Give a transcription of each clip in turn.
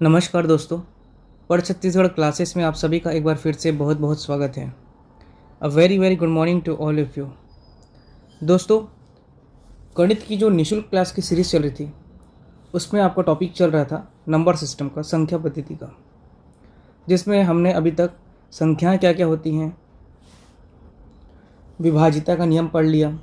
नमस्कार दोस्तों। पढ़ छत्तीसगढ़ क्लासेस में आप सभी का एक बार फिर से बहुत बहुत स्वागत है। A very very good morning to all of you. दोस्तों, गणित की जो निःशुल्क क्लास की सीरीज़ चल रही थी उसमें आपका टॉपिक चल रहा था नंबर सिस्टम का, संख्या पद्धति का, जिसमें हमने अभी तक संख्याएं क्या क्या होती हैं, विभाजिता का नियम पढ़ लिया,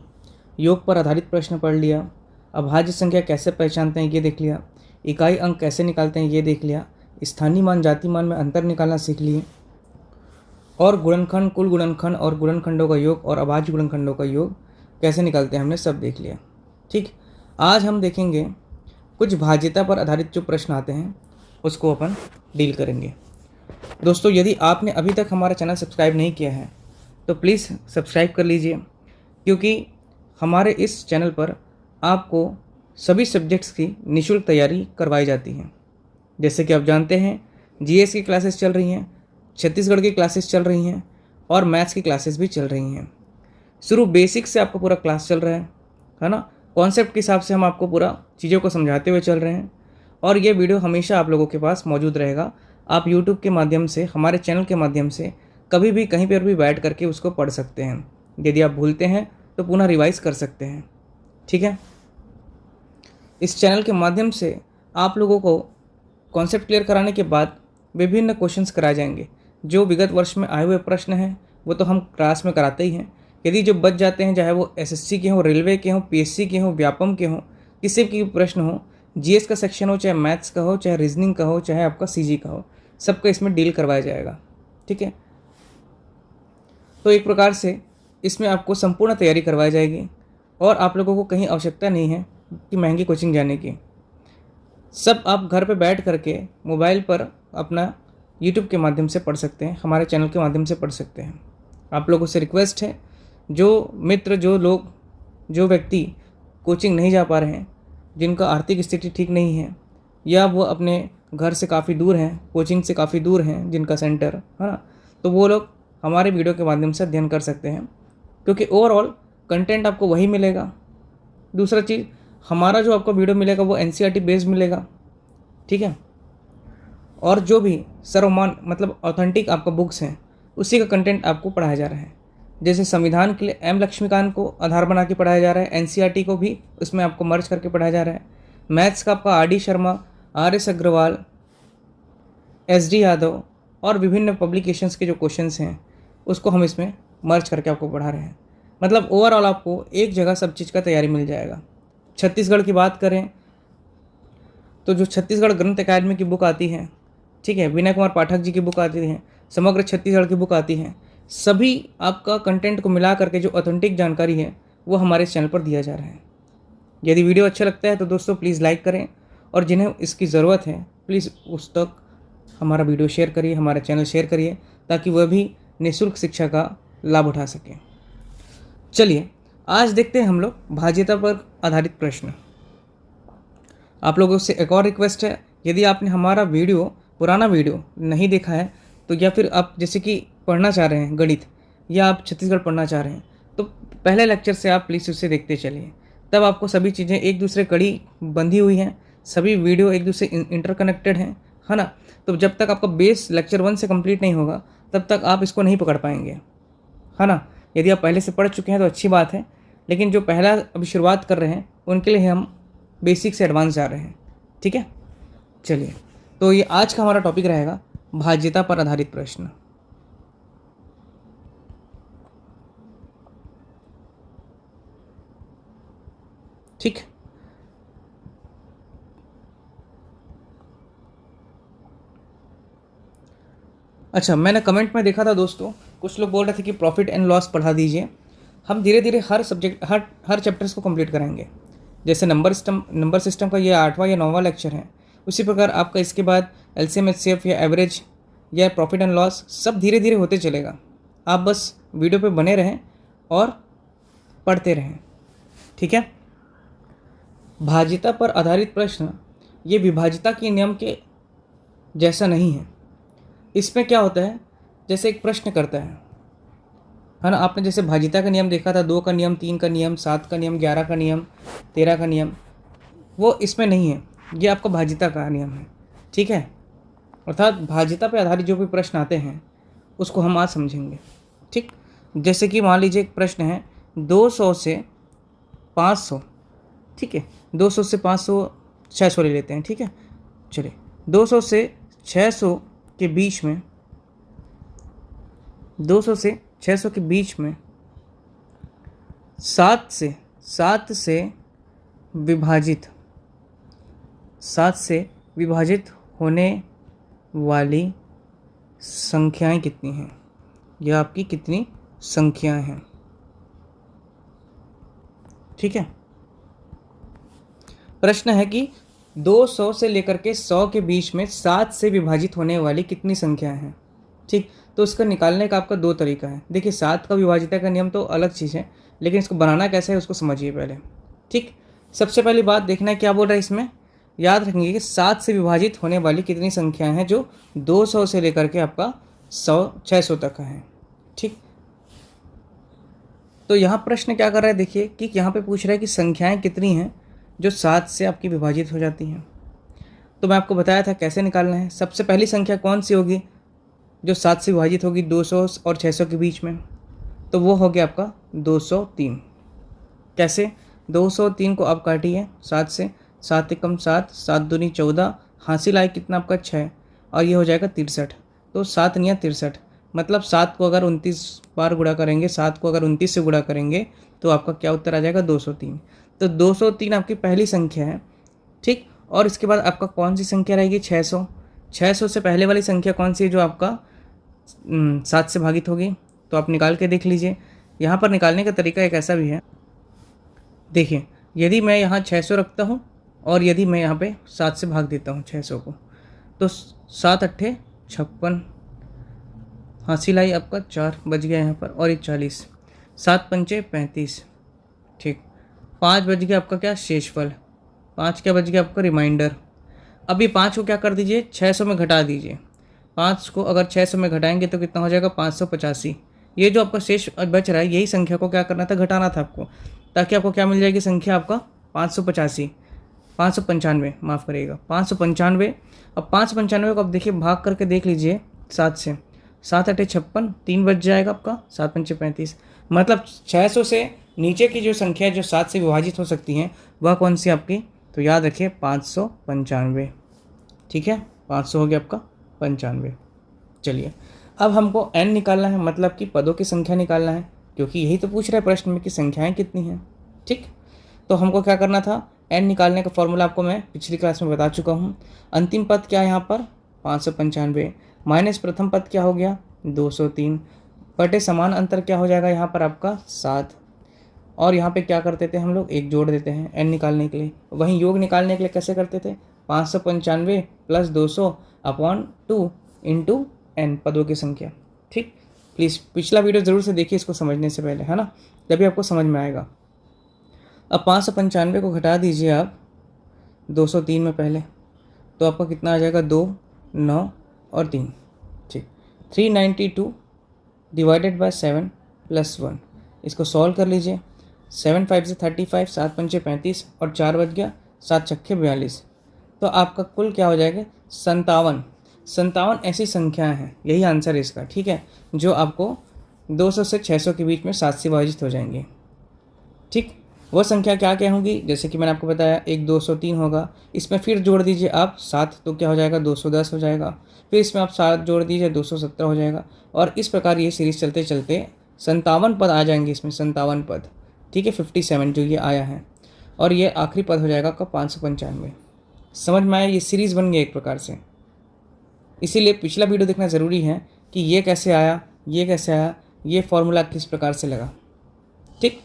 योग पर आधारित प्रश्न पढ़ लिया, अभाज्य संख्या कैसे पहचानते हैं ये देख लिया, इकाई अंक कैसे निकालते हैं ये देख लिया, स्थानीय मान जाति मान में अंतर निकालना सीख लिए, और गुणनखंड, कुल गुणनखंड और गुणनखंडों का योग और अभाज्य गुणनखंडों का योग कैसे निकालते हैं हमने सब देख लिया। ठीक, आज हम देखेंगे कुछ भाज्यता पर आधारित जो प्रश्न आते हैं उसको अपन डील करेंगे। दोस्तों, यदि आपने अभी तक हमारा चैनल सब्सक्राइब नहीं किया है तो प्लीज़ सब्सक्राइब कर लीजिए, क्योंकि हमारे इस चैनल पर आपको सभी सब्जेक्ट्स की निःशुल्क तैयारी करवाई जाती है। जैसे कि आप जानते हैं, जीएस की क्लासेस चल रही हैं, छत्तीसगढ़ की क्लासेस चल रही हैं और मैथ्स की क्लासेस भी चल रही हैं। शुरू बेसिक से आपको पूरा क्लास चल रहा है ना। कॉन्सेप्ट के हिसाब से हम आपको पूरा चीज़ों को समझाते हुए चल रहे हैं और ये वीडियो हमेशा आप लोगों के पास मौजूद रहेगा। आप यूट्यूब के माध्यम से, हमारे चैनल के माध्यम से कभी भी कहीं पर भी बैठ करके उसको पढ़ सकते हैं। यदि आप भूलते हैं तो पुनः रिवाइज कर सकते हैं। ठीक है, इस चैनल के माध्यम से आप लोगों को कॉन्सेप्ट क्लियर कराने के बाद विभिन्न क्वेश्चंस कराए जाएंगे। जो विगत वर्ष में आए हुए प्रश्न हैं वो तो हम क्लास में कराते ही हैं। यदि जो बच जाते हैं, चाहे वो एसएससी के हों, रेलवे के हों, पीएससी के हों, व्यापम के हों, किसी के भी प्रश्न हो, जीएस का सेक्शन हो, चाहे मैथ्स का हो, चाहे रीजनिंग का हो, चाहे आपका सीजी का हो, सबका इसमें डील करवाया जाएगा। ठीक है, तो एक प्रकार से इसमें आपको संपूर्ण तैयारी करवाई जाएगी और आप लोगों को कहीं आवश्यकता नहीं है कि महंगी कोचिंग जाने की। सब आप घर पे बैठ करके मोबाइल पर अपना यूट्यूब के माध्यम से पढ़ सकते हैं, हमारे चैनल के माध्यम से पढ़ सकते हैं। आप लोगों से रिक्वेस्ट है, जो मित्र, जो लोग, जो व्यक्ति कोचिंग नहीं जा पा रहे हैं, जिनका आर्थिक स्थिति ठीक नहीं है या वो अपने घर से काफ़ी दूर हैं, कोचिंग से काफ़ी दूर हैं जिनका सेंटर है ना, तो वो लोग हमारे वीडियो के माध्यम से अध्ययन कर सकते हैं, क्योंकि ओवरऑल कंटेंट आपको वही मिलेगा। दूसरा चीज़, हमारा जो आपको वीडियो मिलेगा वो एनसीईआरटी बेस्ड मिलेगा। ठीक है, और जो भी सर्वमान मतलब ऑथेंटिक आपका बुक्स हैं उसी का कंटेंट आपको पढ़ाया जा रहा है। जैसे संविधान के लिए एम लक्ष्मीकांत को आधार बना के पढ़ाया जा रहा है, एनसीईआरटी को भी उसमें आपको मर्ज करके पढ़ाया जा रहा है। मैथ्स का आपका R D Sharma, R S Agarwal, S D Yadav और विभिन्न पब्लिकेशंस के जो क्वेश्चंस हैं उसको हम इसमें मर्ज करके आपको पढ़ा रहे हैं। मतलब ओवरऑल आपको एक जगह सब चीज़ का तैयारी मिल जाएगा। छत्तीसगढ़ की बात करें तो जो छत्तीसगढ़ ग्रंथ अकादमी की बुक आती है, ठीक है, विनय कुमार पाठक जी की बुक आती है, समग्र छत्तीसगढ़ की बुक आती है, सभी आपका कंटेंट को मिला करके जो ऑथेंटिक जानकारी है वो हमारे चैनल पर दिया जा रहा है। यदि वीडियो अच्छा लगता है तो दोस्तों प्लीज़ लाइक करें, और जिन्हें इसकी ज़रूरत है प्लीज़ उस तक हमारा वीडियो शेयर करिए, हमारा चैनल शेयर करिए, ताकि वह भी निःशुल्क शिक्षा का लाभ उठा सकें। चलिए आज देखते हैं हम लोग भाज्यता पर आधारित प्रश्न। आप लोगों से एक और रिक्वेस्ट है, यदि आपने हमारा वीडियो, पुराना वीडियो नहीं देखा है तो, या फिर आप जैसे कि पढ़ना चाह रहे हैं गणित या आप छत्तीसगढ़ पढ़ना चाह रहे हैं, तो पहले लेक्चर से आप प्लीज़ उसे देखते चलिए। तब आपको सभी चीज़ें एक दूसरे कड़ी बंधी हुई हैं, सभी वीडियो एक दूसरे इंटरकनेक्टेड हैं, है ना। तो जब तक आपका बेस लेक्चर 1 से कंप्लीट नहीं होगा तब तक आप इसको नहीं पकड़ पाएंगे, है ना। यदि आप पहले से पढ़ चुके हैं तो अच्छी बात है, लेकिन जो पहला अभी शुरुआत कर रहे हैं उनके लिए हम बेसिक से एडवांस जा रहे हैं। ठीक है, चलिए, तो ये आज का हमारा टॉपिक रहेगा भाज्यता पर आधारित प्रश्न। ठीक, अच्छा, मैंने कमेंट में देखा था दोस्तों, कुछ लोग बोल रहे थे कि प्रॉफिट एंड लॉस पढ़ा दीजिए। हम धीरे धीरे हर सब्जेक्ट, हर चैप्टर्स को कंप्लीट कराएंगे। जैसे नंबर सिस्टम का ये 8वां या 9वां लेक्चर है, उसी प्रकार आपका इसके बाद एलसीएम एचसीएफ या एवरेज या प्रॉफिट एंड लॉस सब धीरे धीरे होते चलेगा। आप बस वीडियो पे बने रहें और पढ़ते रहें। ठीक है, भाज्यता पर आधारित प्रश्न ये विभाज्यता के नियम के जैसा नहीं है। इसमें क्या होता है, जैसे एक प्रश्न करता है ना। आपने जैसे भाज्यता का नियम देखा था, 2 का नियम, 3 का नियम, 7 का नियम, 11 का नियम, 13 का नियम, वो इसमें नहीं है। ये आपका भाज्यता का नियम है। ठीक है, अर्थात भाज्यता पे आधारित जो भी प्रश्न आते हैं उसको हम आज समझेंगे। ठीक, जैसे कि मान लीजिए एक प्रश्न है 200 से 500। ठीक है, 200 से 500, 600 ले लेते हैं। ठीक है, चलिए 200 से 600 के बीच में, 200 से 600 के बीच में 7 से विभाजित, 7 से विभाजित होने वाली संख्याएं कितनी हैं? यह आपकी कितनी संख्याएं हैं? ठीक है, प्रश्न है कि 200 से लेकर के 100 के बीच में 7 से विभाजित होने वाली कितनी संख्याएं हैं? ठीक, तो उसका निकालने का आपका दो तरीका है। देखिए 7 का विभाजिता का नियम तो अलग चीज़ है, लेकिन इसको बनाना कैसे है उसको समझिए पहले। ठीक, सबसे पहली बात देखना है क्या बोल रहा है इसमें। याद रखेंगे कि 7 से विभाजित होने वाली कितनी संख्याएं हैं जो 200 से लेकर के आपका 600 तक का है। ठीक, तो यहाँ प्रश्न क्या कर रहा है, देखिए कि यहाँ पे पूछ रहा है कि संख्याएं कितनी हैं जो 7 से आपकी विभाजित हो जाती हैं। तो मैं आपको बताया था कैसे निकालना है। सबसे पहली संख्या कौन सी होगी जो 7 से विभाजित होगी 200 और 600 के बीच में? तो वो हो गया आपका 203। कैसे? 203 को आप काटिए 7 से, 7 एकम 7, 7 दूनी 14, हासिल आए कितना आपका 6, और ये हो जाएगा 63। तो 7 निया 63, मतलब 7 को अगर 29 बार गुणा करेंगे, 7 को अगर 29 से गुणा करेंगे तो आपका क्या उत्तर आ जाएगा? 203। तो 203 आपकी पहली संख्या है। ठीक, और इसके बाद आपका कौन सी संख्या रहेगी? 600। 600 से पहले वाली संख्या कौन सी है जो आपका 7 से भागित होगी? तो आप निकाल के देख लीजिए। यहाँ पर निकालने का तरीका एक ऐसा भी है, देखिए यदि मैं यहाँ 600 रखता हूँ और यदि मैं यहाँ पे 7 से भाग देता हूँ 600 को, तो 7 अट्ठे 56, हासिल आई आपका 4 बच गया यहाँ पर, और ये 40, 7 पंचे 35। ठीक, 5 बच गया आपका क्या? शेषफल। 5 क्या बच गया आपका? रिमाइंडर। अभी 5 को क्या कर दीजिए? 600 में घटा दीजिए। 5 को अगर 600 में घटाएंगे तो कितना हो जाएगा? 585। ये जो आपका शेष बच रहा है, यही संख्या को क्या करना था? घटाना था आपको, ताकि आपको क्या मिल जाएगी संख्या? आपका 585, 595, माफ़ करिएगा 595। अब 595 को आप देखिए भाग करके देख लीजिए 7 से, 7 अट्ठे 56, 3 बच जाएगा आपका, 7 पंचे 35। मतलब 600 से नीचे की जो संख्या जो 7 से विभाजित हो सकती हैं वह कौन सी आपकी? तो याद रखिए 595। ठीक है, 500 हो गया आपका 95। चलिए अब हमको n निकालना है, मतलब कि पदों की संख्या निकालना है, क्योंकि यही तो पूछ रहा है प्रश्न में कि संख्याएं कितनी हैं। ठीक, तो हमको क्या करना था? n निकालने का फॉर्मूला आपको मैं पिछली क्लास में बता चुका हूँ। अंतिम पद क्या है यहाँ पर? 595 माइनस प्रथम पद क्या हो गया? 203 बटे समान अंतर क्या हो जाएगा यहाँ पर आपका? 7। और यहाँ पे क्या करते थे हम लोग? एक जोड़ देते हैं n निकालने के लिए। वहीं योग निकालने के लिए कैसे करते थे? 595 प्लस 200 अपॉन 2 इंटू n, पदों की संख्या। ठीक, प्लीज़ पिछला वीडियो ज़रूर से देखिए इसको समझने से पहले, है ना, तभी आपको समझ में आएगा। अब 595 को घटा दीजिए आप 203 में पहले, तो आपका कितना आ जाएगा? 2, 9 और 3। ठीक, 392 डिवाइडेड बाय 7 प्लस 1, इसको सॉल्व कर लीजिए। 7 5 से 35, 7 पंचे 35 और 4 बच गया, 7 छक्के 42। तो आपका कुल क्या हो जाएगा? 57। 57 ऐसी संख्याएं हैं, यही आंसर है इसका। ठीक है, जो आपको 200 से 600 के बीच में 7 से विभाजित हो जाएंगे। ठीक, वो संख्या क्या क्या होंगी? जैसे कि मैंने आपको बताया, एक 203 होगा, इसमें फिर जोड़ दीजिए आप 7, तो क्या हो जाएगा? 210 हो जाएगा। फिर इसमें आप 7 जोड़ दीजिए 217 हो जाएगा, और इस प्रकार ये सीरीज चलते चलते 57 पद आ जाएंगे इसमें, 57 पद। ठीक है, 57 जो ये आया है, और ये आखिरी पद हो जाएगा आपका 595। समझ में आया? ये सीरीज़ बन गई एक प्रकार से। इसीलिए पिछला वीडियो देखना ज़रूरी है कि ये कैसे आया, ये कैसे आया, ये फॉर्मूला किस प्रकार से लगा। ठीक,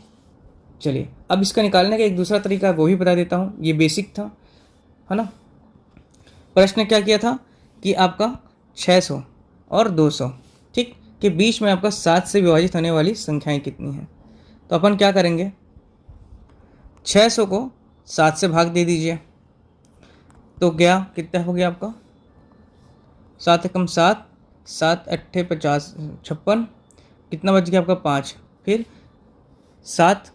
चलिए अब इसका निकालने का एक दूसरा तरीका वो भी बता देता हूँ। ये बेसिक था, है ना। प्रश्न क्या किया था कि आपका 600 और 200 ठीक के बीच में आपका 7 से विभाजित होने वाली संख्याएं कितनी हैं। तो अपन क्या करेंगे? 600 को 7 से भाग दे दीजिए, तो क्या कितना हो गया आपका? 7 एकम 7, 7 अट्ठे 50 56, कितना बच गया आपका? 5, फिर 7,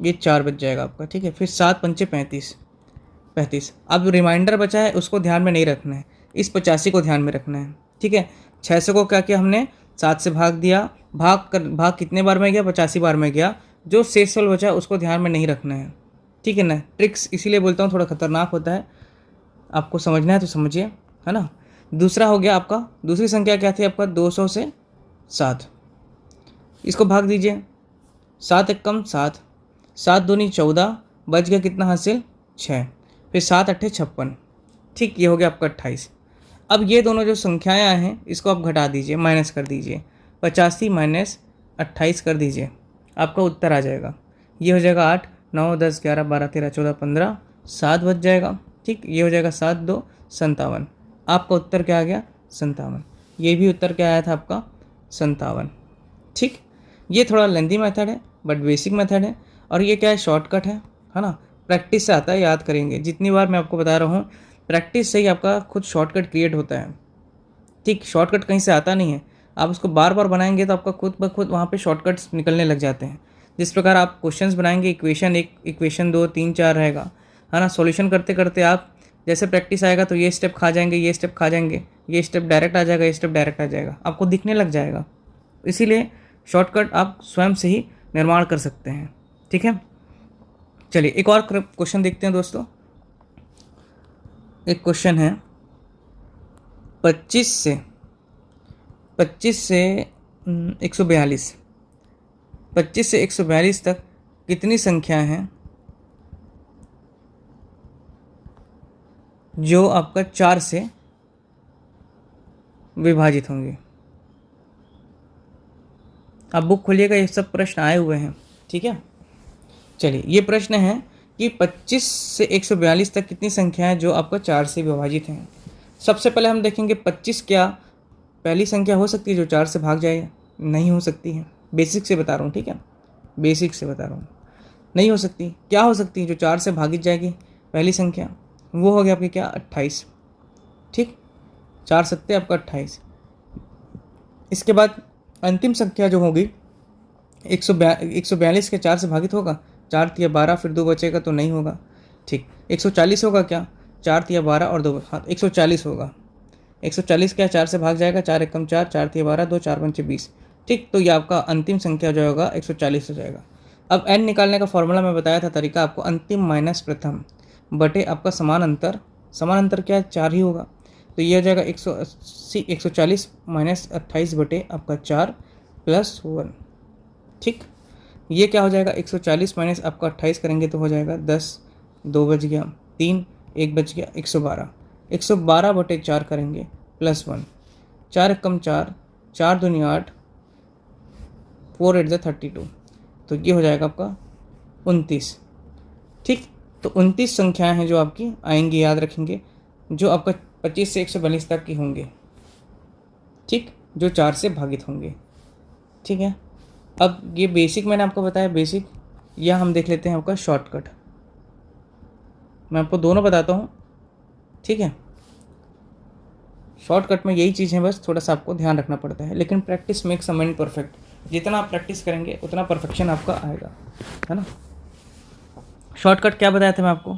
ये 4 बच जाएगा आपका। ठीक है, फिर 7 पंचे 35। अब रिमाइंडर बचा है उसको ध्यान में नहीं रखना है, इस 85 को ध्यान में रखना है, ठीक है। 600 को क्या किया हमने, 7 से भाग दिया, भाग कितने बार में गया, 85 बार में गया। जो शेषफल बचा उसको ध्यान में नहीं रखना है, ठीक है ना। ट्रिक्स इसीलिए बोलता हूँ थोड़ा खतरनाक होता है, आपको समझना है तो समझिए, है ना। दूसरा हो गया आपका, दूसरी संख्या क्या थी आपका, 200 से 7, इसको भाग दीजिए, 7 एकम 7, 7 दूनी 14, बच गया कितना हासिल 6, फिर 7 अट्ठे 56, ठीक, ये हो गया आपका 28। अब ये दोनों जो संख्याएं हैं इसको आप घटा दीजिए, माइनस कर दीजिए, 85 माइनस 28 कर दीजिए, आपका उत्तर आ जाएगा। ये हो जाएगा 8, 9, 10, 11, 12, 13, 14, 15, 7 बच जाएगा, ठीक, ये हो जाएगा 7 2 57। आपका उत्तर क्या आ गया, 57। ये भी उत्तर क्या आया था आपका, 57, ठीक। ये थोड़ा लेंथी मेथड है बट बेसिक मेथड है, और ये क्या है, शॉर्टकट है ना। प्रैक्टिस से आता है, याद करेंगे जितनी बार मैं आपको बता रहा हूँ, प्रैक्टिस से ही आपका खुद शॉर्टकट क्रिएट होता है, ठीक। शॉर्टकट कहीं से आता नहीं है, आप उसको बार बार बनाएंगे तो आपका खुद ब खुद वहाँ पे शॉर्टकट्स निकलने लग जाते हैं। जिस प्रकार आप क्वेश्चंस बनाएंगे, इक्वेशन 1, इक्वेशन 2, 3, 4 रहेगा, है ना। सॉल्यूशन करते करते आप जैसे प्रैक्टिस आएगा तो ये स्टेप खा जाएंगे, ये स्टेप खा जाएंगे, ये स्टेप डायरेक्ट आ जाएगा, ये स्टेप डायरेक्ट आ जाएगा, आपको दिखने लग जाएगा। इसीलिए शॉर्टकट आप स्वयं से ही निर्माण कर सकते हैं, ठीक है। चलिए एक और क्वेश्चन देखते हैं दोस्तों। एक क्वेश्चन है 25 से 142, 25 से 142 तक कितनी संख्याएं हैं जो आपका 4 से विभाजित होंगी। आप बुक खोलिएगा, ये सब प्रश्न आए हुए हैं, ठीक है। चलिए ये प्रश्न है कि 25 से 142 तक कितनी संख्याएं जो आपका 4 से विभाजित हैं। सबसे पहले हम देखेंगे 25 क्या पहली संख्या हो सकती है जो 4 से भाग जाए, नहीं हो सकती है। बेसिक से बता रहा हूँ, ठीक है, बेसिक से बता रहा हूँ, नहीं हो सकती। क्या हो सकती है जो 4 से भागित जाएगी पहली संख्या, वो हो गया आपकी क्या, 28, ठीक, 4 सत्ते आपका 28। इसके बाद अंतिम संख्या जो होगी 142 के 4 से भागित होगा, 4 तिया 12, फिर 2 बचेगा तो नहीं होगा, ठीक। 140 होगा क्या, 4 तिया 12 और 2, हाँ 140 होगा। 140 क्या 4 से भाग जाएगा, 4 एकम 4, 4 तिया 12, 2 4 पंचे 20, ठीक। तो ये आपका अंतिम संख्या जो होगा 140 हो जाएगा। अब n निकालने का फॉर्मूला मैं बताया था तरीका आपको, अंतिम माइनस प्रथम बटे आपका समान अंतर क्या है, 4 ही होगा। तो ये हो जाएगा 140 माइनस 28 बटे आपका 4 प्लस 1, ठीक। ये क्या हो जाएगा, 140 माइनस आपका 28 करेंगे तो हो जाएगा 10, 2 बच गया, 3, 1 बच गया, 112, 112 बटे 4 करेंगे प्लस 1, 4 एकम 4, 4 दूनी 8, 4 8 32, तो ये हो जाएगा आपका 29, ठीक। तो 29 संख्याएं हैं जो आपकी आएंगी, याद रखेंगे, जो आपका 25 से 142 तक की होंगे, ठीक, जो 4 से भागित होंगे, ठीक है। अब ये बेसिक मैंने आपको बताया, बेसिक, या हम देख लेते हैं आपका शॉर्टकट। मैं आपको दोनों बताता हूँ, ठीक है। शॉर्टकट में यही चीज़ है, बस थोड़ा सा आपको ध्यान रखना पड़ता है, लेकिन practice makes a man perfect. जितना आप प्रैक्टिस करेंगे उतना परफेक्शन आपका आएगा, है ना। शॉर्टकट क्या बताया था मैं आपको,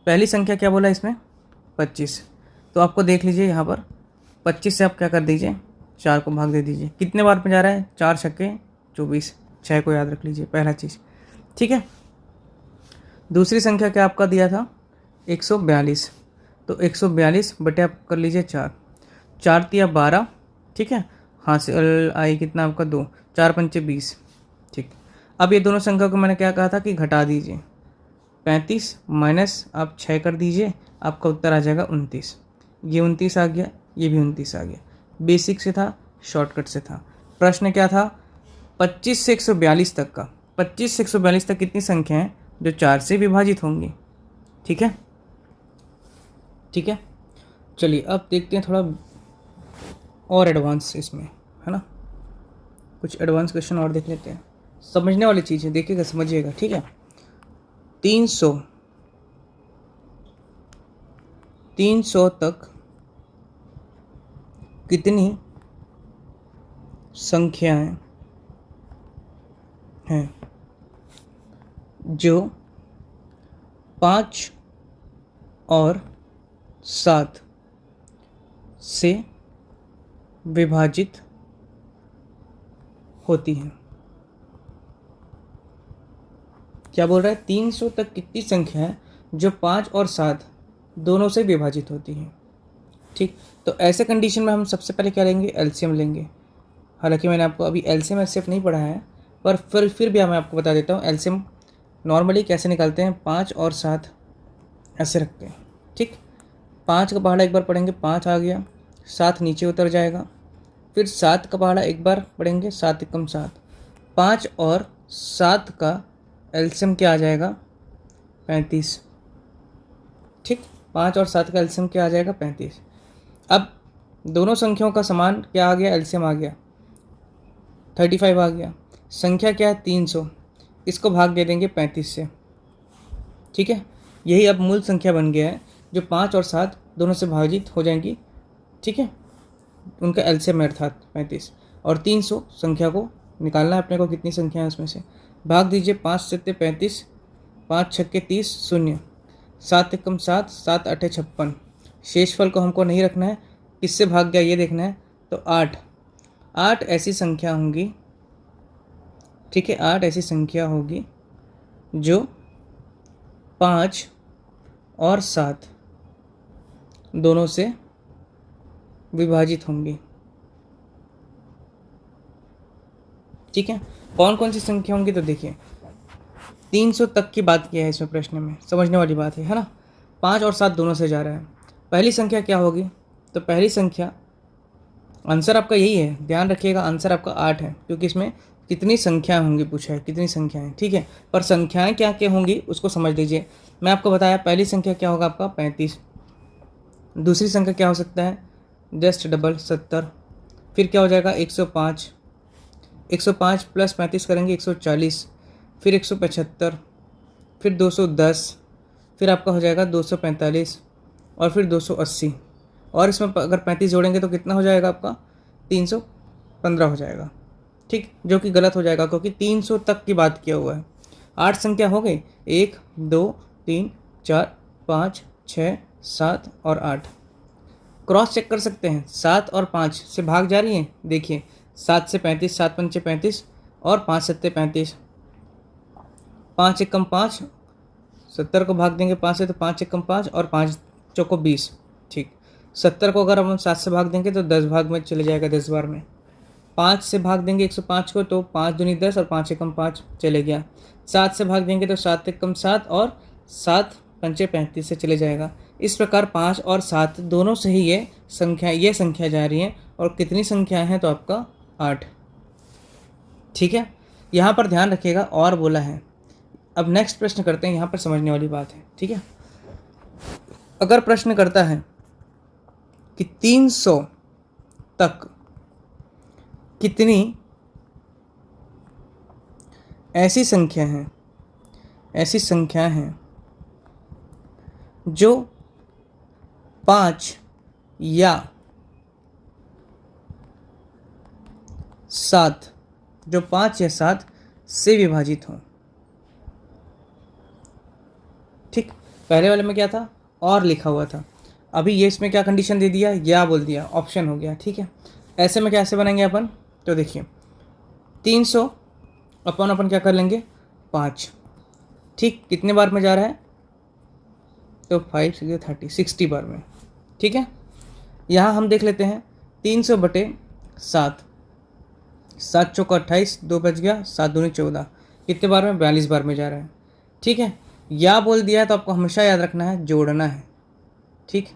पहली संख्या क्या बोला इसमें, 25, तो आपको देख लीजिए यहाँ पर 25 से आप क्या कर दीजिए, 4 को भाग दे दीजिए, कितने बार में जा रहा है, 4 छक्के 24, 6 को याद रख लीजिए, पहला चीज़, ठीक है। दूसरी संख्या क्या आपका दिया था 142, तो 142 बटे आप कर लीजिए 4, 4 तिया 12, ठीक है, हासिल आई कितना आपका 2, 4 पंचे 20, ठीक। अब ये दोनों संख्या को मैंने क्या कहा था कि घटा दीजिए, 35 माइनस आप 6 कर दीजिए, आपका उत्तर आ जाएगा 29। ये 29 आ गया, ये भी 29 आ गया। बेसिक से था, शॉर्टकट से था। प्रश्न क्या था, 25 से 142 तक का, 25 से 142 तक कितनी संख्या है जो 4 से विभाजित होंगी, ठीक है, ठीक है। चलिए अब देखते हैं थोड़ा और एडवांस इसमें, है ना, कुछ एडवांस क्वेश्चन और देख लेते हैं। समझने वाली चीज़ है, देखिएगा समझिएगा, ठीक है। 300 तक कितनी संख्याएं हैं जो 5 और 7 से विभाजित होती हैं। क्या बोल रहा है? 300 तक कितनी संख्या है जो 5 और 7 दोनों से विभाजित होती हैं। ठीक, तो ऐसे कंडीशन में हम सबसे पहले क्या लेंगे? एलसीएम लेंगे। हालांकि मैंने आपको अभी एलसीएम एचसीएफ नहीं पढ़ा है, पर फिर भी मैं आपको बता देता हूँ एलसीएम नॉर्मली कैसे निकालते हैं। 5 और 7 ऐसे रखते हैं। ठीक, 5 का पहाड़ा एक बार पढ़ेंगे, 5 आ गया, 7 नीचे उतर जाएगा। फिर 7 का पहाड़ा एक बार पढ़ेंगे, 7 एकम 7। 5 और 7 का एलसीएम क्या आ जाएगा? 35। ठीक, 5 और 7 का एलसीएम क्या आ जाएगा? 35। अब दोनों संख्याओं का समान क्या आ गया? एलसीएम आ गया, 35 आ गया। संख्या क्या है? 300। इसको भाग दे देंगे 35 से। ठीक है, यही अब मूल संख्या बन गया है जो 5 और 7 दोनों से भाजित हो जाएंगी। ठीक है, उनका एलसीएम अर्थात 35 और 300 संख्या को निकालना है अपने को। कितनी संख्या है उसमें से? भाग दीजिए, 5 7 35, 5 छक्के 30, 0, 7 एकम 7, 7 आठे 56। शेषफल को हमको नहीं रखना है, किससे भाग गया ये देखना है। तो 8 ऐसी संख्या होंगी। ठीक है, 8 ऐसी संख्या होगी जो 5 और 7 दोनों से विभाजित होंगी। ठीक है, कौन कौन सी संख्या होंगी? तो देखिए, 300 तक की बात किया है इसमें प्रश्न में, समझने वाली बात है ना। 5 और 7 दोनों से जा रहा है। पहली संख्या क्या होगी? तो पहली संख्या, आंसर आपका यही है, ध्यान रखिएगा, आंसर आपका 8 है, क्योंकि इसमें कितनी संख्याएं होंगी पूछा है, कितनी संख्याएं। ठीक है, पर संख्याएं क्या क्या होंगी उसको समझ लीजिए। मैं आपको बताया पहली संख्या क्या होगा आपका? 35। दूसरी संख्या क्या हो सकता है? Just double 70। फिर क्या हो जाएगा? 105। 105 प्लस 35 करेंगे 140, फिर 175, फिर 210, फिर आपका हो जाएगा 245 और फिर 280। और इसमें अगर 35 जोड़ेंगे तो कितना हो जाएगा आपका? 315 हो जाएगा। ठीक, जो कि गलत हो जाएगा क्योंकि 300 तक की बात किया हुआ है। 8 संख्या हो गई, 1 2 3 4 5 6 7 और 8। क्रॉस चेक कर सकते हैं, 7 और 5 से भाग जा रही हैं। देखिए, 7 से 35, 7 पंचे 35 और 5 सत्ते 35, 5 एकम 5, 70 को भाग देंगे 5 से तो 5 एकम 5 और 5 चौको 20। ठीक, 70 को अगर हम 7 से भाग देंगे तो 10 भाग में चले जाएगा, 10 बार में। 5 से भाग देंगे 105 को तो 5 दूनी 10 और 5 एकम 5 चले गया। 7 से भाग देंगे तो 7 एकम 7 और 7 पंचे 35 से चले जाएगा। इस प्रकार 5 और 7 दोनों से ही ये संख्या जा रही है। और कितनी संख्या है? तो आपका 8। ठीक है, यहाँ पर ध्यान रखिएगा, और बोला है। अब नेक्स्ट प्रश्न करते हैं, यहाँ पर समझने वाली बात है। ठीक है, अगर प्रश्न करता है कि 300 तक कितनी ऐसी संख्या हैं जो 5 या 7 से विभाजित हों। ठीक, पहले वाले में क्या था? और लिखा हुआ था। अभी ये इसमें क्या कंडीशन दे दिया? या बोल दिया, ऑप्शन हो गया। ठीक है, ऐसे में कैसे बनाएंगे अपन? तो देखिए, 300 अपन क्या कर लेंगे? 5। ठीक, कितने बार में जा रहा है? तो 5 6 30, 60 बार में। ठीक है, यहाँ हम देख लेते हैं 300 बटे 7, 7 चौका 28, 2 बच गया, 7 दूनी 14, कितने बार में? 42 बार में जा रहा है। ठीक है, या बोल दिया है तो आपको हमेशा याद रखना है, जोड़ना है। ठीक,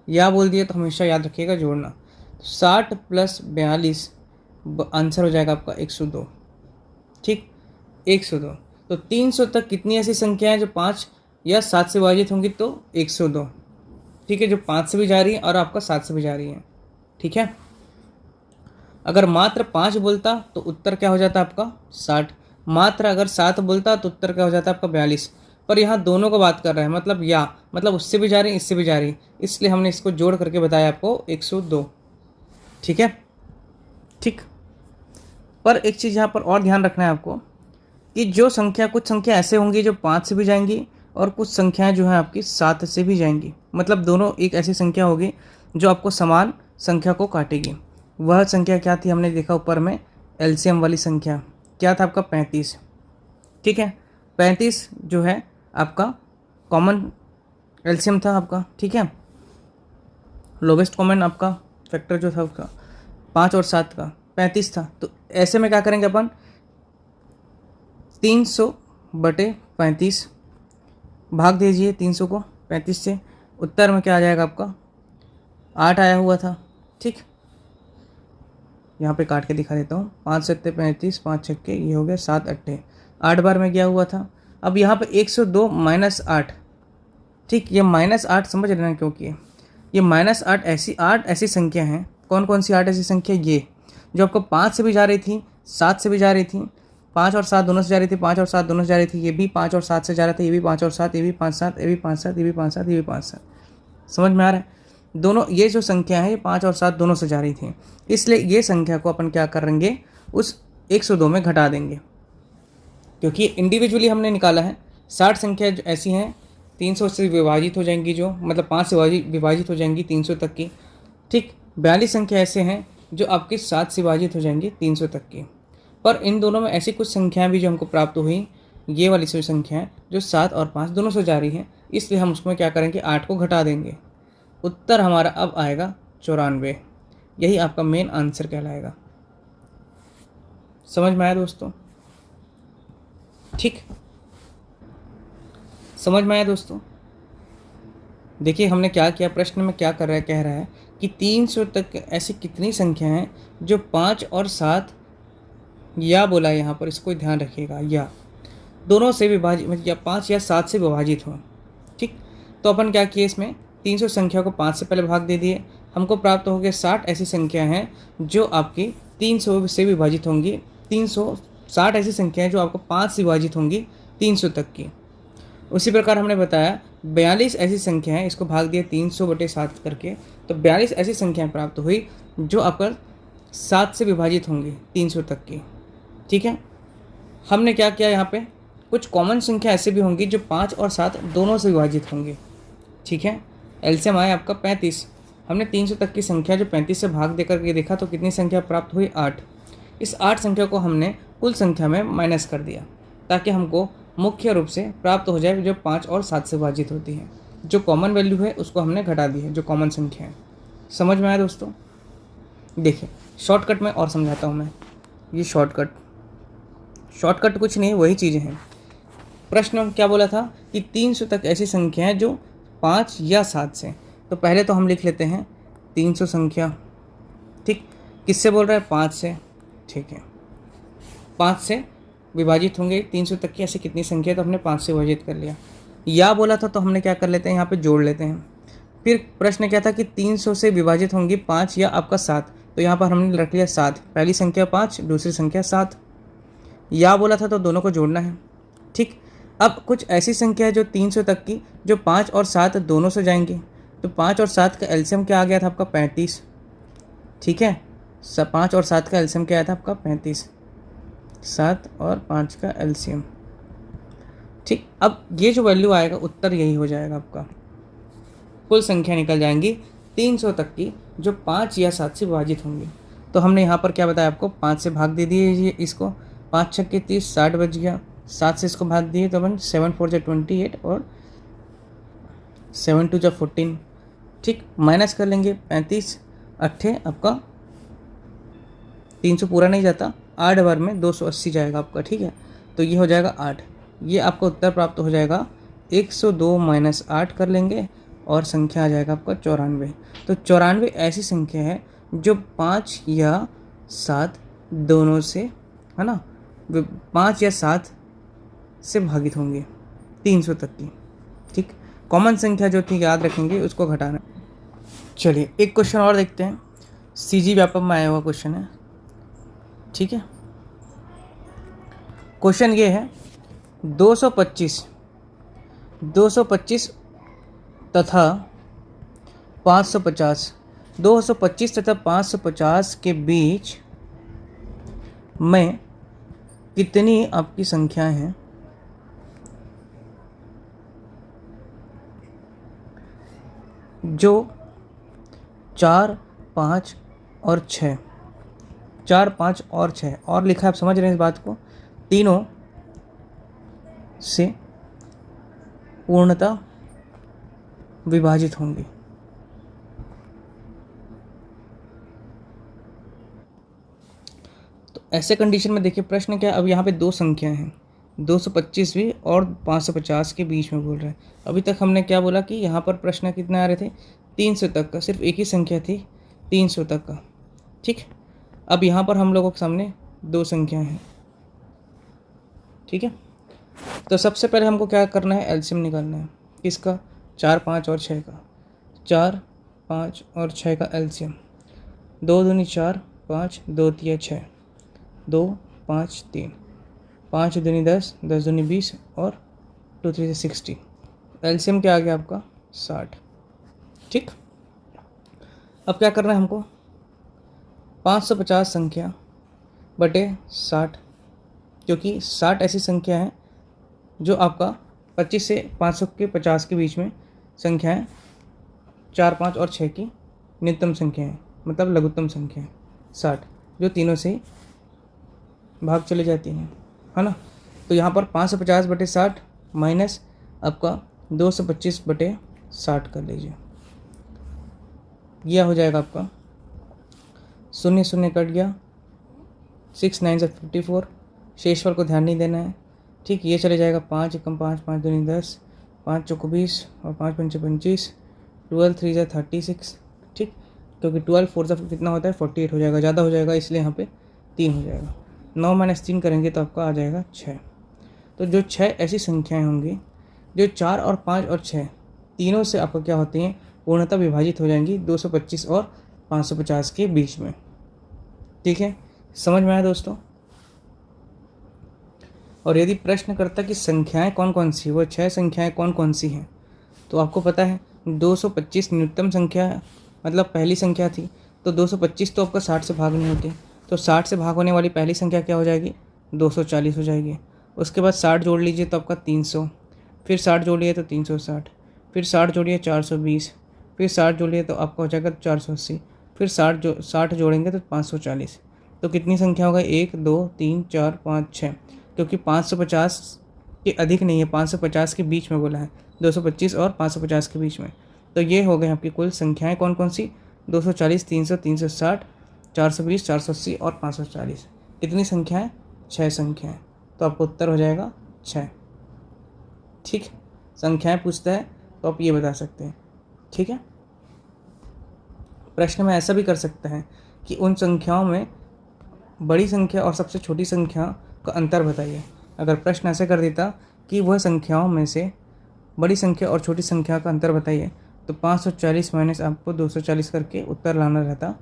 या बोल दिया तो हमेशा याद रखिएगा, जोड़ना। 60 प्लस 42 आंसर हो जाएगा आपका 102। ठीक, 102। तो 300 तक कितनी ऐसी संख्या है जो 5 या 7 से विभाजित होंगी? तो 102। ठीक है, जो 5 से भी जा रही है और आपका 7 से भी जा रही है। ठीक है, अगर मात्र 5 बोलता तो उत्तर क्या हो जाता आपका? 60। मात्र अगर 7 बोलता तो उत्तर क्या हो जाता आपका? 42। पर यहाँ दोनों को बात कर रहा है, मतलब उससे भी जा रही है, इससे भी जा रही है, इसलिए हमने इसको जोड़ करके बताया आपको 102। ठीक है, ठीक। पर एक चीज़ यहाँ पर और ध्यान रखना है आपको कि कुछ संख्या ऐसे होंगी जो 5 से भी जाएंगी और कुछ संख्याएं जो हैं आपकी 7 से भी जाएंगी। मतलब दोनों एक ऐसी संख्या होगी जो आपको समान संख्या को काटेगी। वह संख्या क्या थी, हमने देखा ऊपर में एलसीएम वाली संख्या क्या था आपका 35। ठीक है, 35 जो है आपका कॉमन एलसीएम था आपका। ठीक है, लोवेस्ट कॉमन आपका फैक्टर जो था उसका 5 और 7 का 35 था। तो ऐसे में क्या करेंगे अपन, 300/35 भाग दीजिए 300 को 35 से, उत्तर में क्या आ जाएगा आपका 8 आया हुआ था। ठीक, यहाँ पे काट के दिखा देता हूँ, 5 7 35, 5 छक्के, ये हो गया 7 8, 8 बार में गया हुआ था। अब यहाँ पे 102 - 8। ठीक, ये -8 समझ रहे हैं क्योंकि ये -8 ऐसी संख्या हैं। कौन कौन सी 8 ऐसी संख्या, ये जो आपको 5 से भी जा रही थी, 7 से भी जा रही थी, 5 और 7 दोनों से जा रही थी, 5 और 7 दोनों से जा रही थी, ये भी 5 और 7 से जा रहा था, ये भी 5 और 7, ये भी 5 7, ये भी 5 7, ये भी 5 7, ये भी 5 7। समझ में आ रहा है, दोनों ये जो संख्या है ये 5 और 7 दोनों से जा रही थी, इसलिए ये संख्या को अपन क्या करेंगे, उस 102 में घटा देंगे, क्योंकि इंडिविजुअली हमने निकाला है। 60 संख्या ऐसी हैं 300 से विभाजित हो जाएंगी, जो मतलब 5 से विभाजित हो जाएंगी 300 तक की। ठीक, 42 संख्या ऐसे हैं जो आपकी 7 से विभाजित हो जाएंगी 300 तक की। पर इन दोनों में ऐसी कुछ संख्याएं भी जो हमको प्राप्त हुई, ये वाली सभी संख्याएं जो 7 और 5 दोनों से जा रही हैं, इसलिए हम उसमें क्या करेंगे, 8 को घटा देंगे। उत्तर हमारा अब आएगा 94। यही आपका मेन आंसर कहलाएगा। समझ में आया दोस्तों? ठीक, समझ में आया दोस्तों? देखिए हमने क्या किया, प्रश्न में क्या कर रहा है, कह रहा है कि 300 तक ऐसी कितनी संख्या हैं जो 5 और 7 या बोला है यहाँ पर, इसको ध्यान रखिएगा, या दोनों से विभाजित, या 5 या 7 से विभाजित हो। ठीक, तो अपन क्या किए, इसमें 300 संख्या को 5 से पहले भाग दे दिए, हमको प्राप्त हो गया 60 ऐसी संख्या हैं जो आपकी 300 से विभाजित होंगी। 360 ऐसी संख्याएं जो आपको 5 से विभाजित होंगी 300 तक की। उसी प्रकार हमने बताया 42 ऐसी संख्याएं, इसको भाग दिया 300/7 करके, तो 42 ऐसी संख्याएं प्राप्त हुई जो आपका 7 से विभाजित होंगी 300 तक की। ठीक है, हमने क्या किया, यहाँ पे कुछ कॉमन संख्या ऐसे भी होंगी जो 5 और 7 दोनों से विभाजित होंगी। ठीक है, एलसीएम आया आपका 35। हमने 300 तक की संख्या जो 35 से भाग देकर के देखा तो कितनी संख्या प्राप्त हुई, 8। इस 8 संख्या को हमने कुल संख्या में माइनस कर दिया ताकि हमको मुख्य रूप से प्राप्त हो जाए जो 5 और 7 से विभाजित होती है। जो कॉमन वैल्यू है उसको हमने घटा दी है, जो कॉमन संख्या है। समझ में आया दोस्तों? देखिए शॉर्टकट में और समझाता हूँ मैं। ये शॉर्टकट कुछ नहीं, वही चीज़ें हैं। प्रश्न में क्या बोला था कि 300 तक ऐसी संख्या है जो 5 या 7 से, तो पहले तो हम लिख लेते हैं 300 संख्या। ठीक, किससे बोल रहा है, 5 से। ठीक है, 5 से विभाजित होंगे 300 तक की ऐसी कितनी संख्या है, तो हमने 5 से विभाजित कर लिया। या बोला था तो हमने क्या कर लेते हैं, यहाँ पे जोड़ लेते हैं। फिर प्रश्न क्या था कि 300 से विभाजित होंगी 5 या आपका 7, तो यहाँ पर हमने रख लिया 7। पहली संख्या 5, दूसरी संख्या 7। या बोला था तो दोनों को जोड़ना है। ठीक, अब कुछ ऐसी संख्या है जो 300 तक की जो 5 और 7 दोनों से जाएंगी, तो 5 और 7 का एलसीएम क्या आ गया था आपका 35। ठीक है, 5 और 7 का एलसीएम क्या आया था आपका 35, 7 और 5 का एलसीएम। ठीक, अब ये जो वैल्यू आएगा उत्तर यही हो जाएगा आपका। कुल संख्या निकल जाएंगी 300 तक की जो 5 या 7 से विभाजित होंगी। तो हमने यहाँ पर क्या बताया आपको, 5 से भाग दे दिए इसको, 5 छक्के 30, 60 बच गया। 7 से इसको भाग दिए तो अपन 7 4 जा 28 और 7 2 जा 14। ठीक, माइनस कर लेंगे 35 8 आपका 300 पूरा नहीं जाता, 8 बार में 280 जाएगा आपका। ठीक है, तो ये हो जाएगा 8। ये आपका उत्तर प्राप्त हो जाएगा 102 - 8 कर लेंगे और संख्या आ जाएगा आपका 94। तो 94 ऐसी संख्या है जो 5 या 7 दोनों से, है ना, 5 या 7 से भागित होंगे 300 तक की। ठीक, कॉमन संख्या जो थी याद रखेंगे, उसको घटाना। चलिए एक क्वेश्चन और देखते हैं, सीजी व्यापक में आया हुआ क्वेश्चन है। ठीक है, क्वेश्चन ये है 225 तथा 550, 225 तथा 550 के बीच में कितनी आपकी संख्याएं हैं जो 4 5 और 6, 4, 5 और 6 और लिखा है, आप समझ रहे हैं इस बात को, तीनों से पूर्णतः विभाजित होंगी। तो ऐसे कंडीशन में देखिए प्रश्न क्या, अब यहाँ पे दो संख्याएं हैं, 225वीं और 550 के बीच में बोल रहे हैं। अभी तक हमने क्या बोला कि यहाँ पर प्रश्न कितने आ रहे थे, 300 तक का, सिर्फ एक ही संख्या थी 300 तक का। ठीक, अब यहाँ पर हम लोगों के सामने दो संख्याएं हैं। ठीक है, तो सबसे पहले हमको क्या करना है, एलसीएम निकालना है। किसका, 4, 5 और 6 का। 4, 5 और 6 का एलसीएम, 2 दूनी 4, 5, 2 तिया 6, 2, 5, 3, 5 दूनी 10, 10 दूनी 20 और 2 3 से 60। एलसीएम क्या आ गया आपका, 60। ठीक, अब क्या करना है हमको, 550 संख्या बटे 60, क्योंकि 60 ऐसी संख्या है जो आपका 25 से 500 के 50 के बीच में संख्याएं, 4, 5 और 6 की न्यूनतम संख्या है, मतलब लघुत्तम संख्या है 60, जो तीनों से भाग चले जाती हैं, है ना। तो यहाँ पर 550 बटे 60 माइनस आपका 225 बटे 60 कर लीजिए, यह हो जाएगा आपका 0 0 कट गया, 6 9 से 54, शेषफल को ध्यान नहीं देना है। ठीक, ये चले जाएगा 5 एकम 5, 5 दूनी 10, 5 चौको 20 और 5 पंचे 25, 12 3 से 36। ठीक, क्योंकि 12 4 से कितना होता है 48 हो जाएगा, ज़्यादा हो जाएगा इसलिए यहाँ पे 3 हो जाएगा। 9 माइनस 3 करेंगे तो आपका आ जाएगा 6। तो जो 6 ऐसी संख्याएं होंगी जो 4 और 5 और 6 तीनों से आपको क्या होती हैं, पूर्णतः विभाजित हो जाएंगी 225 और 550 के बीच में। ठीक है, समझ में आया दोस्तों। और यदि प्रश्न करता कि संख्याएं कौन कौन सी, वो 6 संख्याएं कौन कौन सी हैं, तो आपको पता है 225 न्यूनतम संख्या है, मतलब पहली संख्या थी, तो 225 तो आपका 60 से भाग नहीं होती, तो 60 से भाग होने वाली पहली संख्या क्या हो जाएगी, 240 हो जाएगी। उसके बाद 60 जोड़ लीजिए तो आपका 300, फिर 60 जोड़िए तो 360, फिर 60 जोड़िए 420, फिर 60 जोड़िए तो आपका हो जाएगा 480, फिर 60 जोड़ेंगे तो 540। तो कितनी संख्या होगा, 1 2 3 4 5 6, क्योंकि 550 के अधिक नहीं है, 550 के बीच में बोला है, 225 और 550 के बीच में। तो ये हो गए आपकी कुल संख्याएं कौन कौन सी, 240, 300, 360, 420, 480 और 540। कितनी संख्याएं, 6 संख्याएं। तो आपका उत्तर हो जाएगा 6। ठीक, संख्याएं पूछता है तो आप ये बता सकते हैं। ठीक है, प्रश्न में ऐसा भी कर सकता है कि उन संख्याओं में बड़ी संख्या और सबसे छोटी संख्या का अंतर बताइए। अगर प्रश्न ऐसे कर देता कि वह संख्याओं में से बड़ी संख्या और छोटी संख्या का अंतर बताइए, तो 540 माइनस आपको 240 करके उत्तर लाना रहता,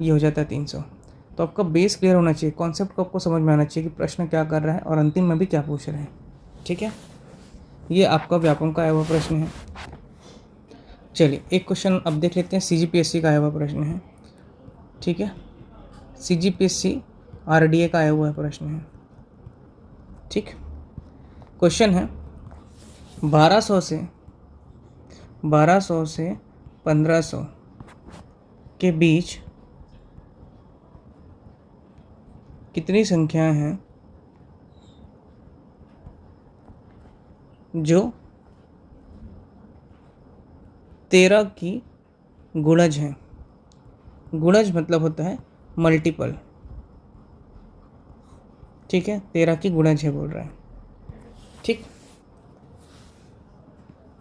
ये हो जाता है 300। तो आपका बेस क्लियर होना चाहिए, कॉन्सेप्ट को आपको समझ में आना चाहिए कि प्रश्न क्या कर रहा है और अंतिम में भी क्या पूछ रहे हैं। ठीक है, ये आपका व्यापक का आया हुआ प्रश्न है। चलिए एक क्वेश्चन अब देख लेते हैं, CGPSC का आया हुआ प्रश्न है। ठीक है, CGPSC RDA का आया हुआ प्रश्न है। ठीक, क्वेश्चन है 1200 से 1500 के बीच कितनी संख्याएं हैं जो 13 की गुणज हैं। गुणज मतलब होता है मल्टीपल। ठीक है, 13 की गुणज है बोल रहा है। ठीक,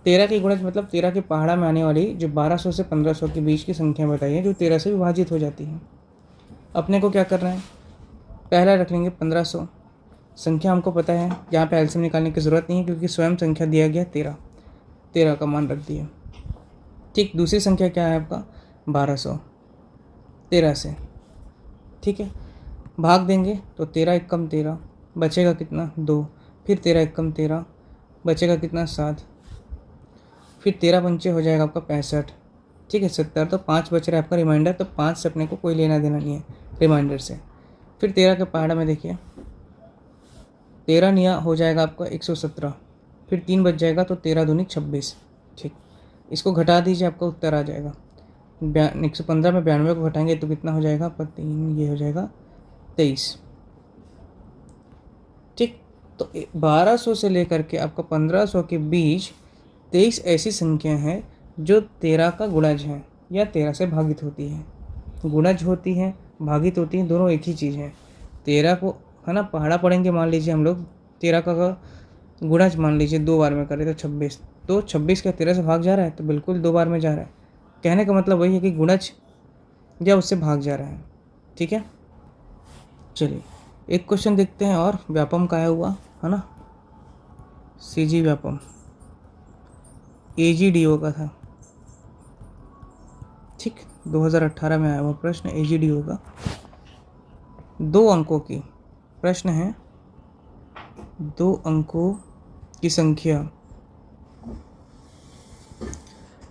13 की गुणज मतलब 13 के पहाड़ा में आने वाली जो 1200 से 1500 के बीच की संख्या बताई है जो 13 से विभाजित हो जाती है। अपने को क्या करना है, पहला रख लेंगे 1500। संख्या हमको पता है, यहाँ पे एलसीएम निकालने की ज़रूरत नहीं है क्योंकि स्वयं संख्या दिया गया 13 का मान रख दिया। ठीक, दूसरी संख्या क्या है आपका 1200, 13 से। ठीक है, भाग देंगे तो 13 एकम 13, बचेगा कितना 2, फिर 13 एकम 13, बचेगा कितना 7, फिर 13 पंचे हो जाएगा आपका 65। ठीक है, 70। तो 5 बच रहा है आपका रिमाइंडर, तो 5 से अपने को कोई लेना देना नहीं है रिमाइंडर से। फिर 13 के पहाड़ा में देखिए 13 निया हो जाएगा आपका 117, फिर 3 बच जाएगा तो 13 दूनी 26। ठीक, इसको घटा दीजिए आपका उत्तर आ जाएगा। 115 में 92 को घटाएंगे तो कितना हो जाएगा आपका 3, ये हो जाएगा 23। ठीक, तो 1200 से लेकर के आपका 1500 के बीच 23 ऐसी संख्या हैं जो 13 का गुणज है या 13 से भागित होती है। गुणज होती है, भागित होती है, दोनों एक ही चीज़ है। 13 को है ना पहाड़ा पढ़ेंगे, मान लीजिए हम लोग 13 का गुणज मान लीजिए 2 बार में करें तो 26, तो 26 का 13 से भाग जा रहा है, तो बिल्कुल 2 बार में जा रहा है। कहने का मतलब वही है कि गुणज या उससे भाग जा रहा है। ठीक है, चलिए एक क्वेश्चन देखते हैं और व्यापम का आया हुआ है ना, सीजी व्यापम एजीडीओ का था। ठीक, 2018 में आया हुआ प्रश्न एजीडीओ का, 2 अंकों की प्रश्न है। 2 अंकों की संख्या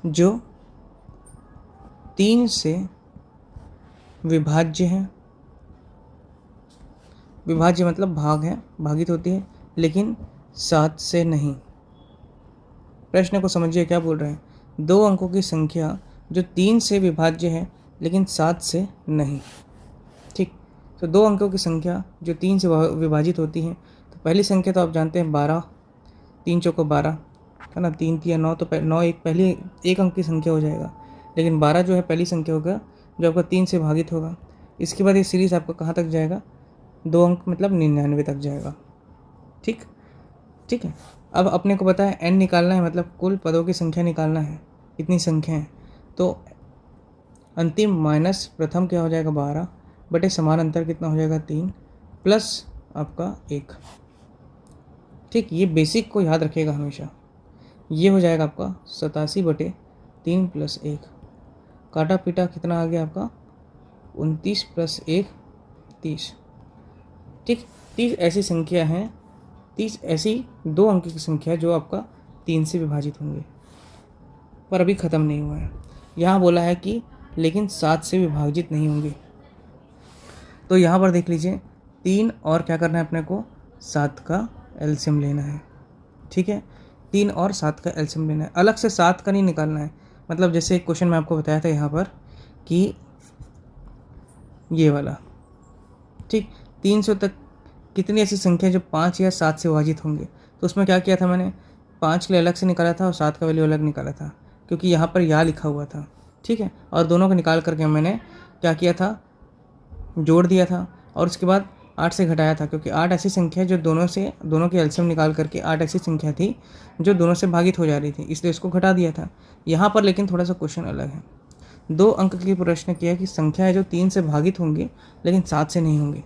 जो 3 से विभाज्य है, विभाज्य मतलब भाग है, भागित होती है, लेकिन 7 से नहीं। प्रश्न को समझिए क्या बोल रहे हैं। 2 अंकों की संख्या जो 3 से विभाज्य है लेकिन 7 से नहीं। ठीक, तो 2 अंकों की संख्या जो 3 से विभाजित होती है, तो पहली संख्या तो आप जानते हैं 12, 3 चौको 12 है ना, 3 तिया 9, तो 9 एक पहली एक अंक की संख्या हो जाएगा, लेकिन 12 जो है पहली संख्या होगा जो आपका 3 से भागित होगा। इसके बाद ये सीरीज़ आपका कहाँ तक जाएगा, 2 अंक मतलब 99 तक जाएगा। ठीक, ठीक है। अब अपने को पता है n निकालना है, मतलब कुल पदों की संख्या निकालना है, इतनी संख्या है, तो अंतिम माइनस प्रथम क्या हो जाएगा 12 बटे समान अंतर कितना हो जाएगा 3 प्लस आपका 1। ठीक, ये बेसिक को याद रखिएगा हमेशा। ये हो जाएगा आपका 87 बटे 3 प्लस 1, काटा पीटा कितना आ गया आपका 29 प्लस 1 30। ठीक, 30 ऐसी संख्या हैं, 30 ऐसी 2 अंक की संख्या जो आपका 3 से विभाजित होंगे, पर अभी ख़त्म नहीं हुआ है। यहाँ बोला है कि लेकिन 7 से विभाजित नहीं होंगे। तो यहाँ पर देख लीजिए 3 और क्या करना है अपने को, 7 का एलसीएम लेना है। ठीक है, 3 और 7 का एलसीएम लेना है, अलग से 7 का नहीं निकालना है। मतलब जैसे एक क्वेश्चन मैं आपको बताया था यहाँ पर कि ये वाला, ठीक, 300 तक कितनी ऐसी संख्या जो 5 या 7 से विभाजित होंगे, तो उसमें क्या किया था मैंने, 5 के लिए अलग से निकाला था और 7 का वैल्यू अलग निकाला था, क्योंकि यहाँ पर या लिखा हुआ था। ठीक है, और दोनों को निकाल करके मैंने क्या किया था, जोड़ दिया था, और उसके बाद 8 से घटाया था, क्योंकि 8 ऐसी संख्या है जो दोनों के एलसीएम निकाल करके 8 ऐसी संख्या थी जो दोनों से भागित हो जा रही थी, इसलिए उसको घटा दिया था। यहाँ पर लेकिन थोड़ा सा क्वेश्चन अलग है। 2 अंक की प्रश्न किया कि संख्या है जो 3 से भागित होंगी लेकिन 7 से नहीं होंगी।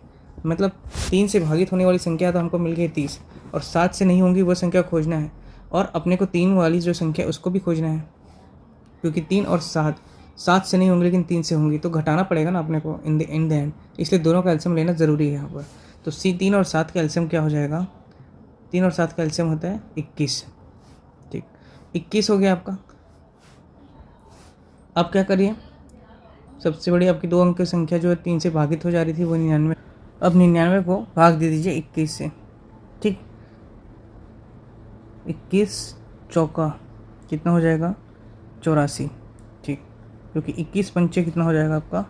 मतलब 3 से भागित होने वाली संख्या तो हमको मिल गई 30, और 7 से नहीं होंगी वो संख्या खोजना है, और अपने को 3 वाली जो संख्या उसको भी खोजना है, क्योंकि 3 और 7 से नहीं होंगी लेकिन 3 से होंगी, तो घटाना पड़ेगा ना अपने को इन द एंड, इसलिए दोनों का एलसीएम लेना ज़रूरी है यहाँ पर। तो 3 और 7 का एलसीएम क्या हो जाएगा, 3 और 7 का एलसीएम होता है 21। ठीक, 21 हो गया आपका। अब क्या करिए, सबसे बड़ी आपकी 2 अंक की संख्या जो है 3 से भागित हो जा रही थी वो 99, अब 99 को भाग दे दीजिए 21 से। ठीक, 21 चौका कितना हो जाएगा 84। ठीक, क्योंकि 21 पंचे कितना हो जाएगा आपका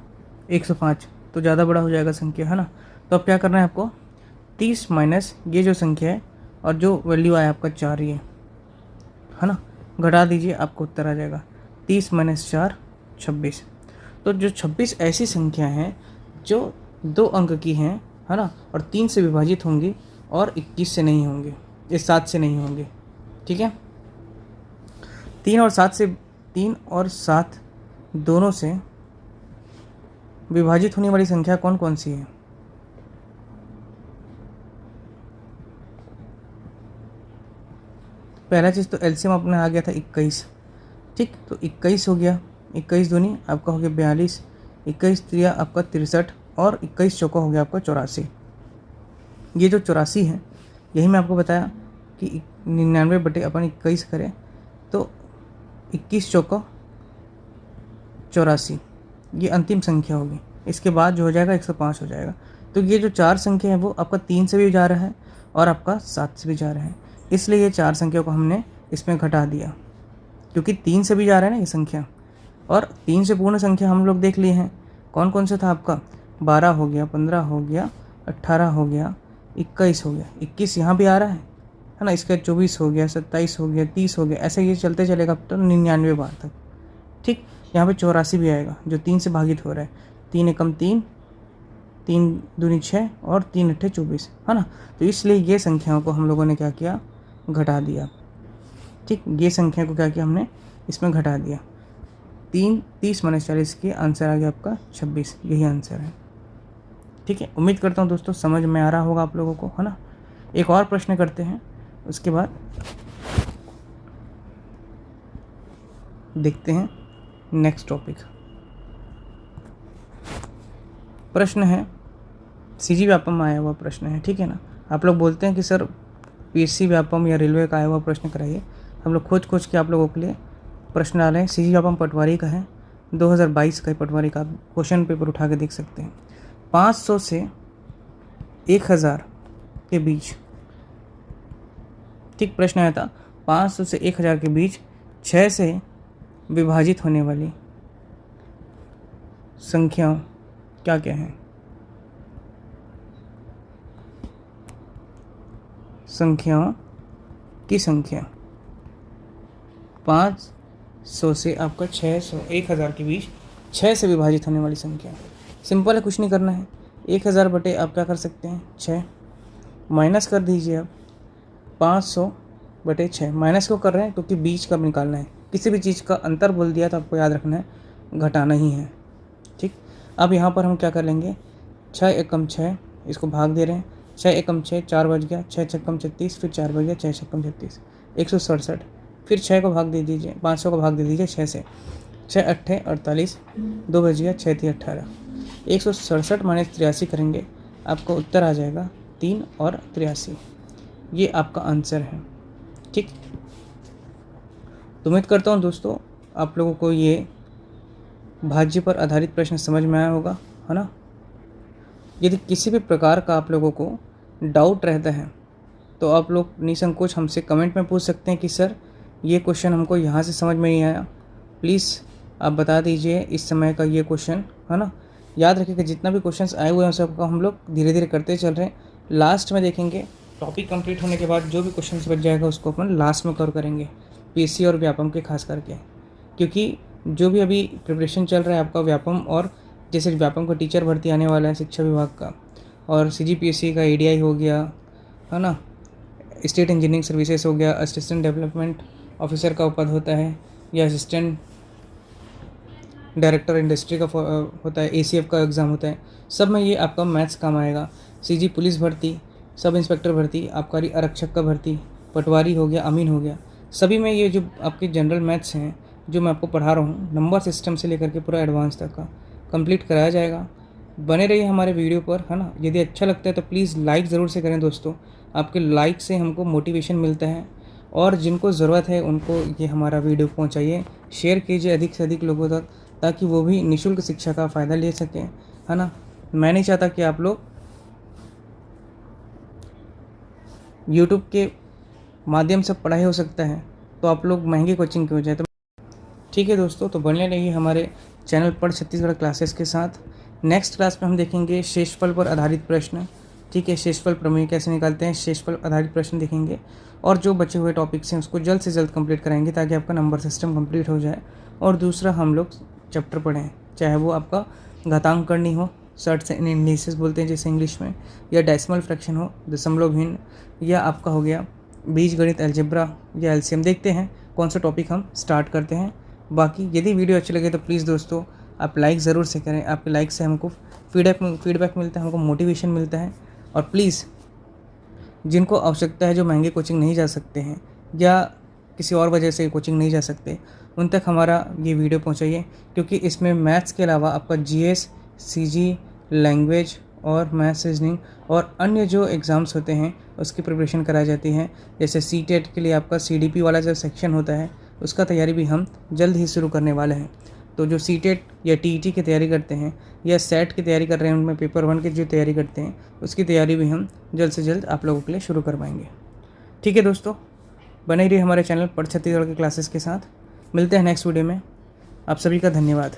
105, तो ज़्यादा बड़ा हो जाएगा संख्या, है ना। तो अब क्या करना है आपको, 30 माइनस ये जो संख्या है और जो वैल्यू आया आपका 4, ये है ना, घटा दीजिए, आपको उत्तर आ जाएगा 30 माइनस 4 26। तो जो 26 ऐसी संख्या हैं जो 2 अंक की हैं, है ना, और 3 से विभाजित होंगी और 21 से नहीं होंगे, ये 7 से नहीं होंगे। ठीक है, 3 और 7 दोनों से विभाजित होने वाली संख्या कौन कौन सी है, पहला चीज़ तो एलसीएम अपना आ गया था 21। ठीक, तो 21 हो गया, 21 दूनी आपका हो गया 42, 21 तिया आपका 63, और 21 चौका हो गया आपका 84। ये जो 84 है, यही मैं आपको बताया कि 99 बटे अपन 21 करें तो 21 चौका 84, ये अंतिम संख्या होगी। इसके बाद जो हो जाएगा 105 हो जाएगा। तो ये जो 4 संख्या है वो आपका 3 से भी जा रहा है और आपका 7 से भी जा रहा है, इसलिए ये 4 संख्या को हमने इसमें घटा दिया, क्योंकि 3 से भी जा रहा है ना ये संख्या, और 3 से पूर्ण संख्या हम लोग देख लिए हैं। कौन कौन सा था आपका? 12 हो गया, 15 हो गया, 18 हो गया, 21 हो गया। 21 यहाँ भी आ रहा है ना। इसका 24 हो गया, 27 हो गया, 30 हो गया, ऐसे ये चलते चलेगा तो 99 बार तक। ठीक, यहाँ पे 84 भी आएगा जो 3 से भागित हो रहा है। 3 एकम 3, 3 दूनी 6 और 3 अट्ठे 24, है ना। तो इसलिए ये संख्याओं को हम लोगों ने क्या किया? घटा दिया। ठीक, ये संख्या को क्या किया हमने? इसमें घटा दिया। 3 30 - 40 के आंसर आ गया आपका 26। यही आंसर है। ठीक है, उम्मीद करता हूँ दोस्तों समझ में आ रहा होगा आप लोगों को, है ना। एक और प्रश्न करते हैं, उसके बाद देखते हैं नेक्स्ट टॉपिक। प्रश्न है, सीजी व्यापम में आया हुआ प्रश्न है। ठीक है ना। आप लोग बोलते हैं कि सर पीएससी व्यापम या रेलवे का आया हुआ प्रश्न कराइए। हम लोग खोज खोज के आप लोगों के लिए प्रश्न डाले हैं। सीजी व्यापम पटवारी का है, 2022 का पटवारी का। क्वेश्चन पेपर उठा के देख सकते हैं। 500 से 1000 के बीच, ठीक, प्रश्न आया था 500 से 1000 के बीच 6 से विभाजित होने वाली संख्याओं क्या क्या हैं? संख्याओं की संख्या 500 से आपका 600 1000 के बीच 6 से विभाजित होने वाली संख्या। सिंपल है, कुछ नहीं करना है। 1000 बटे आप क्या कर सकते हैं? 6 माइनस कर दीजिए। आप 500 बटे 6 माइनस क्यों कर रहे हैं? क्योंकि बीच का निकालना है। किसी भी चीज़ का अंतर बोल दिया तो आपको याद रखना है, घटाना ही है। ठीक, अब यहाँ पर हम क्या कर लेंगे? 6 एकम 6, इसको भाग दे रहे हैं। 6 एकम 6, 4 बज गया। 6 छक्कम 36, फिर 4 बज गया। 6 छक्कम 36, 167। फिर 6 को भाग दे दीजिए, 500 को भाग दे दीजिए 6 से। 6 अट्ठे 48, 2 बज गया। 6 3 18, 167 - 83 करेंगे, आपको उत्तर आ जाएगा 3 और 83। ये आपका आंसर है। ठीक, तो उम्मीद करता हूँ दोस्तों आप लोगों को ये भाज्य पर आधारित प्रश्न समझ में आया होगा, है ना। यदि किसी भी प्रकार का आप लोगों को डाउट रहता है तो आप लोग निसंकोच हमसे कमेंट में पूछ सकते हैं कि सर ये क्वेश्चन हमको यहाँ से समझ में नहीं आया, प्लीज़ आप बता दीजिए इस समय का ये क्वेश्चन, है ना। याद रखिएगा जितना भी क्वेश्चंस आए हुए हैं सबका हम लोग धीरे धीरे करते चल रहे हैं। लास्ट में देखेंगे, टॉपिक कंप्लीट होने के बाद जो भी क्वेश्चंस बच जाएगा उसको अपन लास्ट में कवर करेंगे, पीएससी और व्यापम के खास करके। क्योंकि जो भी अभी प्रिपरेशन चल रहा है आपका व्यापम, और जैसे व्यापम का टीचर भर्ती आने वाला है शिक्षा विभाग का, और सीजीपीएससी का एडीआई हो गया, है ना, स्टेट इंजीनियरिंग सर्विसेज हो गया, असिस्टेंट डेवलपमेंट ऑफिसर का पद होता है, या असिस्टेंट डायरेक्टर इंडस्ट्री का होता है, एसीएफ का एग्ज़ाम होता है, सब में ये आपका मैथ्स काम आएगा। सीजी पुलिस भर्ती, सब इंस्पेक्टर भर्ती, आबकारी आरक्षक का भर्ती, पटवारी हो गया, अमीन हो गया, सभी में ये जो आपके जनरल मैथ्स हैं जो मैं आपको पढ़ा रहा हूँ, नंबर सिस्टम से लेकर के पूरा एडवांस तक का कंप्लीट कराया जाएगा। बने रहिए हमारे वीडियो पर, है ना। यदि अच्छा लगता है तो प्लीज़ लाइक ज़रूर से करें दोस्तों, आपके लाइक से हमको मोटिवेशन मिलता है। और जिनको ज़रूरत है उनको ये हमारा वीडियो पहुंचाइए, शेयर कीजिए अधिक से अधिक लोगों तक, ताकि वो भी निःशुल्क शिक्षा का फ़ायदा ले सकें, है ना। मैं नहीं चाहता कि आप लोग यूट्यूब के माध्यम से पढ़ाई हो सकता है तो आप लोग महंगी कोचिंग क्यों जाए। तो ठीक है दोस्तों, तो बने रहिए हमारे चैनल पढ़ छत्तीसगढ़ क्लासेस के साथ। नेक्स्ट क्लास में हम देखेंगे शेषफल पर आधारित प्रश्न। ठीक है, शेषफल प्रमेय कैसे निकालते हैं, शेषफल आधारित प्रश्न देखेंगे, और जो बचे हुए टॉपिक्स हैं उसको जल्द से जल्द कंप्लीट कराएंगे ताकि आपका नंबर सिस्टम कंप्लीट हो जाए। और दूसरा हम लोग चैप्टर पढ़ें, चाहे वो आपका घातांक करनी हो, सर्ट्स एंड इंडिसेस बोलते हैं जैसे इंग्लिश में, या डेसिमल फ्रैक्शन हो, दशमलव भिन्न, या आपका हो गया बीजगणित अलजेब्रा या एलसीएम। देखते हैं कौन सा टॉपिक हम स्टार्ट करते हैं। बाकी यदि वीडियो अच्छी लगे तो प्लीज़ दोस्तों आप लाइक ज़रूर से करें, आपके लाइक से हमको फीडबैक मिलता है, हमको मोटिवेशन मिलता है। और प्लीज़ जिनको आवश्यकता है, जो महंगे कोचिंग नहीं जा सकते हैं या किसी और वजह से कोचिंग नहीं जा सकते, उन तक हमारा ये वीडियो पहुंचाइए, क्योंकि इसमें मैथ्स के अलावा आपका जीएस, सीजी, लैंग्वेज और मैथ्स रीजनिंग और अन्य जो एग्ज़ाम्स होते हैं उसकी प्रिपरेशन कराई जाती है। जैसे सीटेट के लिए आपका सीडीपी वाला जो सेक्शन होता है उसका तैयारी भी हम जल्द ही शुरू करने वाले हैं। तो जो सीटेट या टीईटी की तैयारी करते हैं या सेट की तैयारी कर रहे हैं, उनमें पेपर 1 की जो तैयारी करते हैं उसकी तैयारी भी हम जल्द से जल्द आप लोगों के लिए शुरू करवाएंगे। ठीक है दोस्तों, बने रहिए हमारे चैनल पढ़ छत्तीसगढ़ के क्लासेस के साथ। मिलते हैं नेक्स्ट वीडियो में। आप सभी का धन्यवाद।